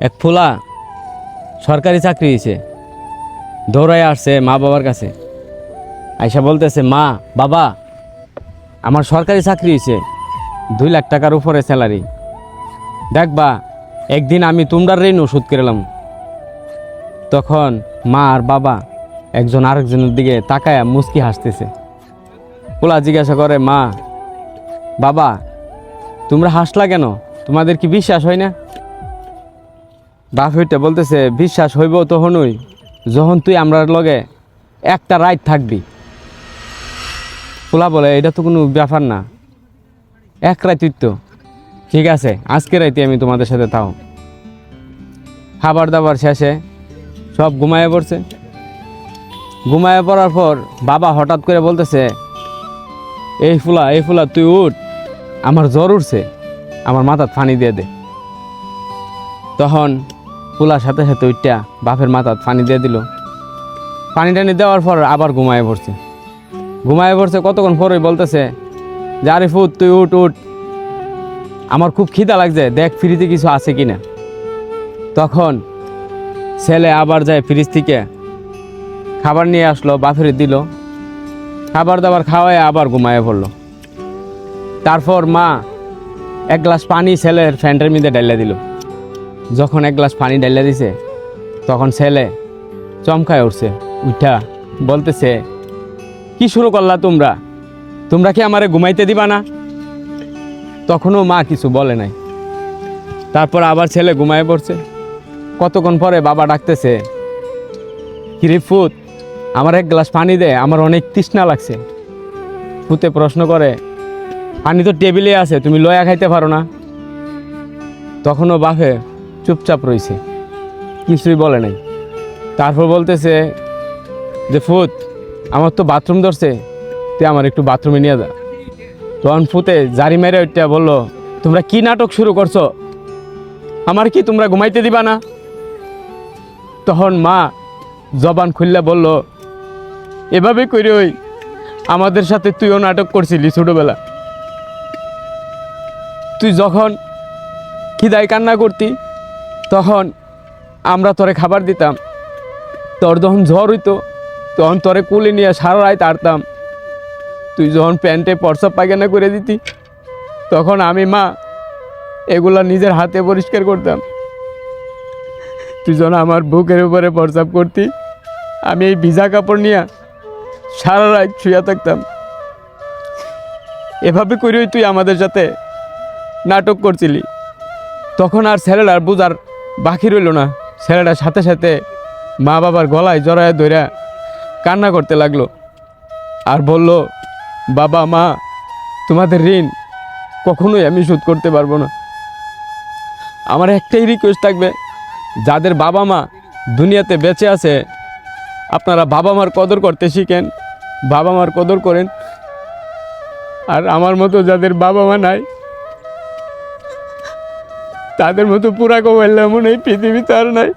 এক ফুলা সরকারি চাকরি হয়েছে, দৌড়ায় আসছে মা বাবার কাছে। আইসা বলতেছে, মা বাবা আমার সরকারি চাকরি হয়েছে, 2 লাখ টাকার উপরে স্যালারি, দেখবা একদিন আমি তোমরা ঋণ শোধ করলাম। তখন মা আর বাবা একজন আরেকজনের দিকে তাকায়া মুচকি হাসতেছে। পোলা জিজ্ঞাসা করে, মা বাবা তোমরা হাসলা কেন, তোমাদের কি বিশ্বাস হয় না? বাপ হইতে বলতেছে, বিশ্বাস হইব তখনই যখন তুই আমরার লগে একটা রাত থাকবি। পোলা বলে, এটা তো কোনো ব্যাপার না, এক রাতই তো, ঠিক আছে আজকে রাতে আমি তোমাদের সাথে তাও। খাবার দাবার শেষে সব ঘুমায়ে পড়ছে। ঘুমায়ে পড়ার পর বাবা হঠাৎ করে বলতেছে, এই ফুলা তুই উঠ, আমার জ্বর উঠছে, আমার মাথার পানি দিয়ে দে। তখন ফুলার সাথে সাথে উঠটা বাপের মাথার পানি দিয়ে দিল। পানি টানি দেওয়ার পর আবার ঘুমায়ে পড়ছে। কতক্ষণ পরেই বলতেছে যে, আরে ফুট তুই উঠ উঠ, আমার খুব খিদা লাগছে, দেখ ফ্রিজে কিছু আছে কিনা। তখন ছেলে আবার যায় ফ্রিজ থেকে খাবার নিয়ে আসলো, বাপের দিল। খাবার দাবার খাওয়ায় আবার ঘুমায়ে পড়লো। তারপর মা 1 গ্লাস পানি ছেলের ফ্যান্টের মধ্যে ডাইলা দিল। যখন 1 গ্লাস পানি ডাইলা দিছে, তখন ছেলে চমকায় উঠছে, উঠা বলতেছে, কি শুরু করলা তোমরা কি আমারে ঘুমাইতে দিবা না? তখনও মা কিছু বলে নাই। তারপর আবার ছেলে ঘুমায় পড়ছে। কতক্ষণ পরে বাবা ডাকতেছে, কিরে ফুত, আমার 1 গ্লাস পানি দে, আমার অনেক তৃষ্ণা লাগছে। ফুতে প্রশ্ন করে, পানি তো টেবিলে আছে, তুমি লয়া খাইতে পারো না? তখনও বাপে চুপচাপ রইছে, কিছুই বলে নাই। তারপর বলতেছে যে, ফুত আমার তো বাথরুম ধরছে, তুই আমার একটু বাথরুমে নিয়ে যা। তখন ফুতে জারি মেরে ওইটা বললো, তোমরা কি নাটক শুরু করছো, আমার কি তোমরা ঘুমাইতে দিবা না? তখন মা জবান খুললে বলল, এভাবে করে ওই আমাদের সাথে তুইও নাটক করছিলি ছোটবেলা। তুই যখন খিদায় কান্না করতি তখন আমরা তোরে খাবার দিতাম, তোর যখন জ্বর হইতো তখন তোরে কুলে নিয়ে সারা রাত আড়তাম। তুই যখন প্যান্টে প্রস্রাব পায়খানা করে দিতি তখন আমি মা এগুলা নিজের হাতে পরিষ্কার করতাম। তুই যখন আমার বুকের উপরে প্রস্রাব করতি আমি এই ভিজা কাপড় নিয়ে সারা রাত শুয়ে থাকতাম। এভাবে করেই তুই আমাদের সাথে নাটক করছিলি। তখন আর ছেলেটার বুঝার বাকি রইল না। ছেলেটার সাথে সাথে মা বাবার গলায় জড়ায় ধরে কান্না করতে লাগলো আর বলল, বাবা মা তোমাদের ঋণ কখনোই আমি শোধ করতে পারবো না। আমার একটাই রিকোয়েস্ট থাকবে, যাদের বাবা মা দুনিয়াতে বেঁচে আছে আপনারা বাবা মার কদর করতে শিখেন, বাবা মার কদর করেন। আর আমার মতো যাদের বাবা মা নাই তাদের মতো পুরা কমাইলে মনে হয় পৃথিবীতে আর নাই।